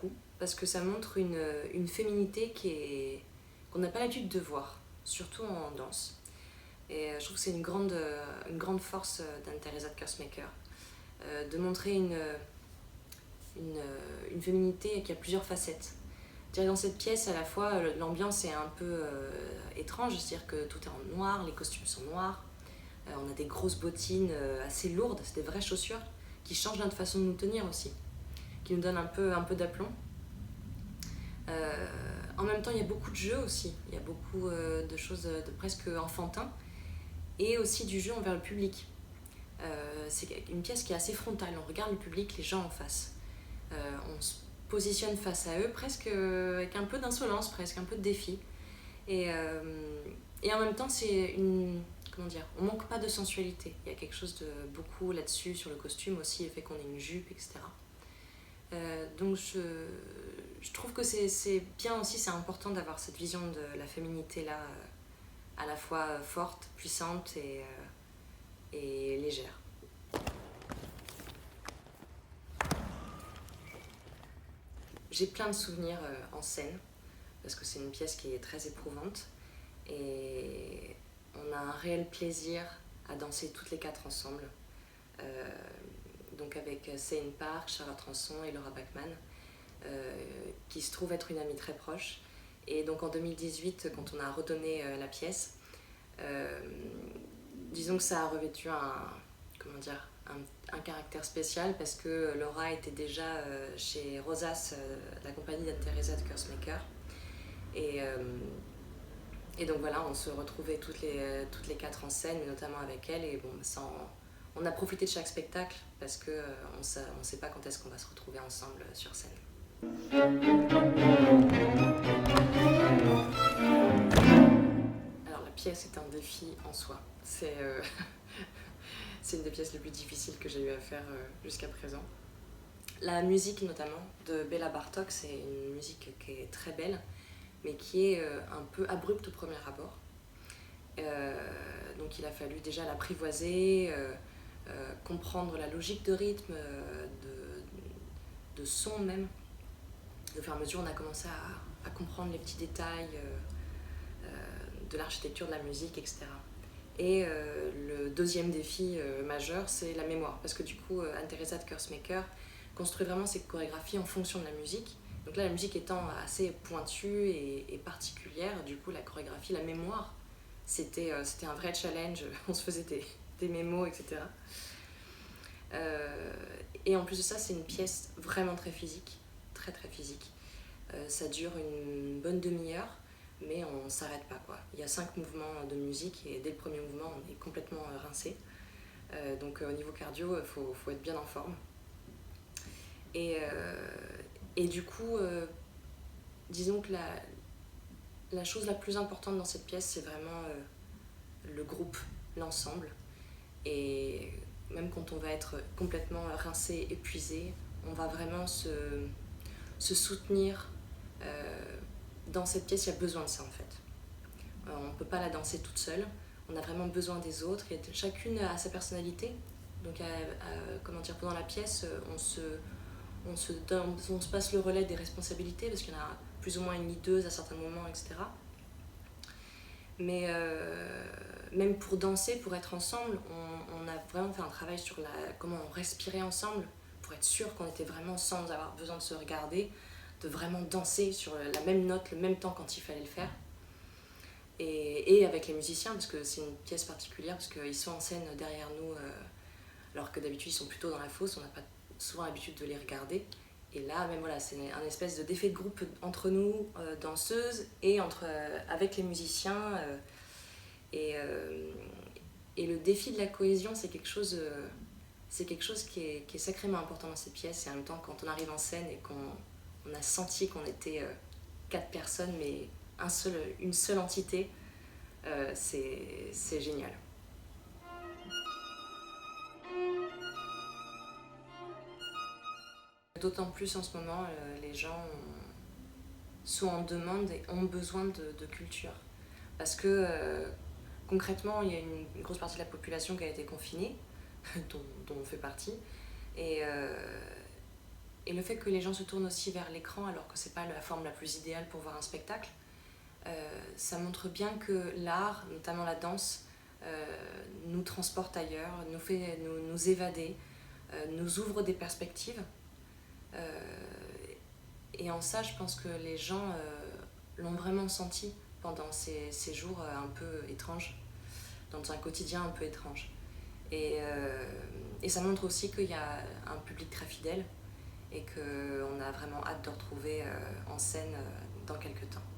beaucoup parce que ça montre une féminité qu'on n'a pas l'habitude de voir, surtout en danse. Et je trouve que c'est une grande force d'Anne-Theresa de Kersmaker, de montrer une féminité qui a plusieurs facettes. Dans cette pièce, à la fois, l'ambiance est un peu étrange, c'est-à-dire que tout est en noir, les costumes sont noirs, on a des grosses bottines assez lourdes, c'est des vraies chaussures qui changent notre façon de nous tenir aussi, qui nous donnent un peu d'aplomb. En même temps, il y a beaucoup de jeux aussi, il y a beaucoup de choses de presque enfantins, et aussi du jeu envers le public. C'est une pièce qui est assez frontale, on regarde le public, les gens en face. On se positionne face à eux presque avec un peu d'insolence, presque un peu de défi. Et en même temps, comment dire, on manque pas de sensualité. Il y a quelque chose de beaucoup là-dessus, sur le costume aussi, le fait qu'on ait une jupe, etc. Donc je trouve que c'est bien aussi, c'est important d'avoir cette vision de la féminité là, à la fois forte, puissante et légère. J'ai plein de souvenirs en scène, parce que c'est une pièce qui est très éprouvante. Et on a un réel plaisir à danser toutes les quatre ensemble. Donc avec Seine Park, Charlotte Ranson et Laura Bachmann, qui se trouve être une amie très proche. Et donc en 2018, quand on a redonné la pièce, disons que ça a revêtu un caractère spécial parce que Laura était déjà chez Rosas, la compagnie d'Anne-Theresa de Kersmaker. Et donc voilà, on se retrouvait toutes les quatre en scène, notamment avec elle. Et bon, on a profité de chaque spectacle parce qu'on ne sait pas quand est-ce qu'on va se retrouver ensemble sur scène. Alors la pièce est un défi en soi. C'est une des pièces les plus difficiles que j'ai eu à faire jusqu'à présent. La musique notamment de Béla Bartók, c'est une musique qui est très belle, mais qui est un peu abrupte au premier abord. Donc il a fallu déjà l'apprivoiser, comprendre la logique de rythme, de son même. Au fur et à mesure, on a commencé à comprendre les petits détails de l'architecture de la musique, etc. Et le deuxième défi majeur, c'est la mémoire, parce que du coup, Anne-Theresa de Kersmaker construit vraiment ses chorégraphies en fonction de la musique. Donc là, la musique étant assez pointue et particulière, du coup, la chorégraphie, la mémoire, c'était un vrai challenge. On se faisait des mémos, etc. Et en plus de ça, c'est une pièce vraiment très physique, très très physique. Ça dure une bonne demi-heure, mais on ne s'arrête pas, quoi. Il y a 5 mouvements de musique et dès le premier mouvement, on est complètement rincé. Donc au niveau cardio, il faut être bien en forme. Et du coup, disons que la chose la plus importante dans cette pièce, c'est vraiment le groupe, l'ensemble. Et même quand on va être complètement rincé, épuisé, on va vraiment se soutenir. Dans cette pièce, il y a besoin de ça en fait. On ne peut pas la danser toute seule, on a vraiment besoin des autres, et chacune a sa personnalité. Donc pendant la pièce, on se passe le relais des responsabilités, parce qu'il y en a plus ou moins une leaduse à certains moments, etc. Mais même pour danser, pour être ensemble, on a vraiment fait un travail sur comment on respirait ensemble, pour être sûr qu'on était vraiment, sans avoir besoin de se regarder, de vraiment danser sur la même note, le même temps quand il fallait le faire. Et avec les musiciens, parce que c'est une pièce particulière, parce qu'ils sont en scène derrière nous, alors que d'habitude ils sont plutôt dans la fosse, on n'a pas souvent l'habitude de les regarder. Et là, même voilà, c'est un espèce de d'effet de groupe entre nous, danseuses, et avec les musiciens. Et le défi de la cohésion, c'est quelque chose qui est sacrément important dans cette pièce. Et en même temps, quand on arrive en scène et qu'on a senti qu'on était 4 personnes, mais une seule entité, c'est génial. D'autant plus en ce moment, les gens sont en demande et ont besoin de culture. Parce que concrètement, il y a une grosse partie de la population qui a été confinée, dont on fait partie. Et Et le fait que les gens se tournent aussi vers l'écran alors que c'est pas la forme la plus idéale pour voir un spectacle, ça montre bien que l'art, notamment la danse, nous transporte ailleurs, nous fait nous évader, nous ouvre des perspectives. Euh, et en ça, je pense que les gens l'ont vraiment senti pendant ces jours un peu étranges, dans un quotidien un peu étrange. Et ça montre aussi qu'il y a un public très fidèle et qu'on a vraiment hâte de retrouver en scène dans quelques temps.